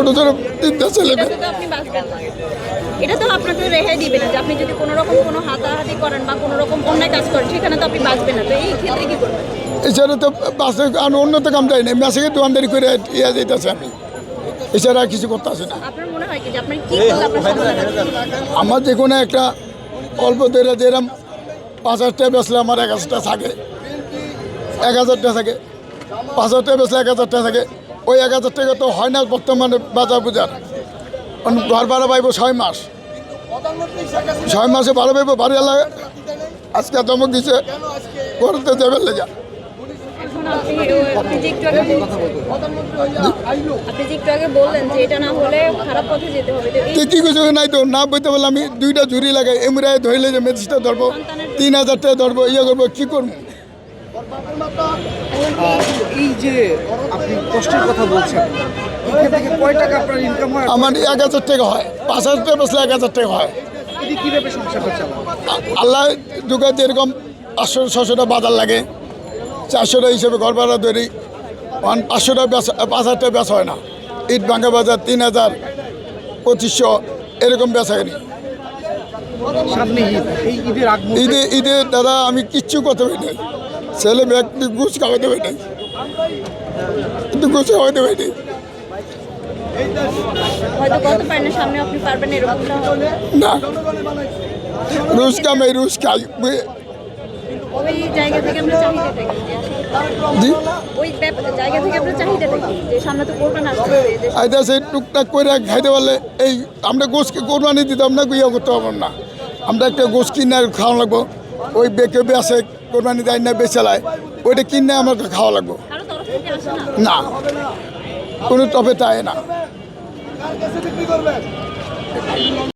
ছোট ছোট 3টা ছেলে মেয়ে। তো আপনি বাঁচবেন না। এটা তো আপনাকে রেহাই দিবে না যে আপনি যদি কোনো রকম কোনো হাতাহাতি করেন বা কোনো রকম অন্যায় কাজ করেন সেখানে তো আপনি বাঁচবেন না। তো এই ক্ষেত্রে কি করবেন? এছাড়া তো বাসে আর অন্য তো কাম যাই না, মেসে দোকানদারি করে ইয়ে যেতেছে আমি, এছাড়া আর কিছু করতে আসে না। আপনার মনে হয় কি যে আপনার কি করলে আপনার সমাধান হবে? আমার যে কোনো একটা অল্প দেরে যেরকম 5,000 টাকা বেচলে আমার 1,000 টাকা থাকে, 1,000 টাকা থাকে, 5,000 টাকা বেচলে 1,000 টাকা থাকে। ওই 1,000 টাকা তো হয় না বর্তমানে বাজার বুজার। ঘর ভাড়া পাইব 6 মাস, 6 মাসে ভাড়া পাইব, বাড়ি লাগে আজকে দমক দিছে করতে যাবে লেগা। এখন আপনি যে একটু আগে বললেন যে এটা না হলে খারাপ পথে যেতে হবে, তো এই কি কিছু নাই তো না বইতে বললে আমি 2টা ঝুড়ি লাগাই এমরাই ধরলে যে ম্যাজিস্ট্রেট ধরবো, 3,000 টাকা ধরবো, ইয়ে করবো, কী করবো? এই যে আপনি কষ্টের কথা বলছেন, এখান থেকে কয় টাকা আপনার ইনকাম হয়? আমার 1,000 টাকা হয়, 5,000 টাকা বেচলে 1,000 টাকা হয়। এটি কীভাবে সংসারটা চালান? আল্লাহ দুঃখে যেরকম 500-600 বাজার লাগে, 400 হিসেবে ঘর ভাড়া ধরি, 500 5,000 টাকা বেচা হয় না। ইট ভাঙ্গা বাজার 3,000, 2,500 এরকম বেচা কিনি। সামনে ঈদ, এই ঈদের আগ মুহূর্তে ঈদে দাদা আমি কিচ্ছু করতে পারি নাই, ছেলে মেয়ে একটু ঘুষ খাওয়াতে পারি নাই, একটু ঘুষ খাওয়াতে পারি নাই। হয়তো করতে পারেন না, সামনে আপনি পারবেন এরকমটা হবে। না, রুশ কামাই রুশ খাই। ওই জায়গা থেকে আমরা চাহিদাটা কি যে আসলে জি ওই জায়গা থেকে আমরা চাহিদাটা কি যে সামনে তো কোরবান আসতেছে, যে আইতা সেই টুকটাক করে খাইতে পারলে এই আমরা গোষ্ঠী কোরবানি দিতাম না, ইয়ে করতে পারবো না। আমরা একটা গোশ কিনে খাওয়া লাগবো, ওই বেঁকে বেসে কোরবানি দেয় না বেচালায়, ওইটা কিনে আমাকে খাওয়া লাগবো। কারো তরফ থেকে আসে না, না। কোনো তবে তাই না।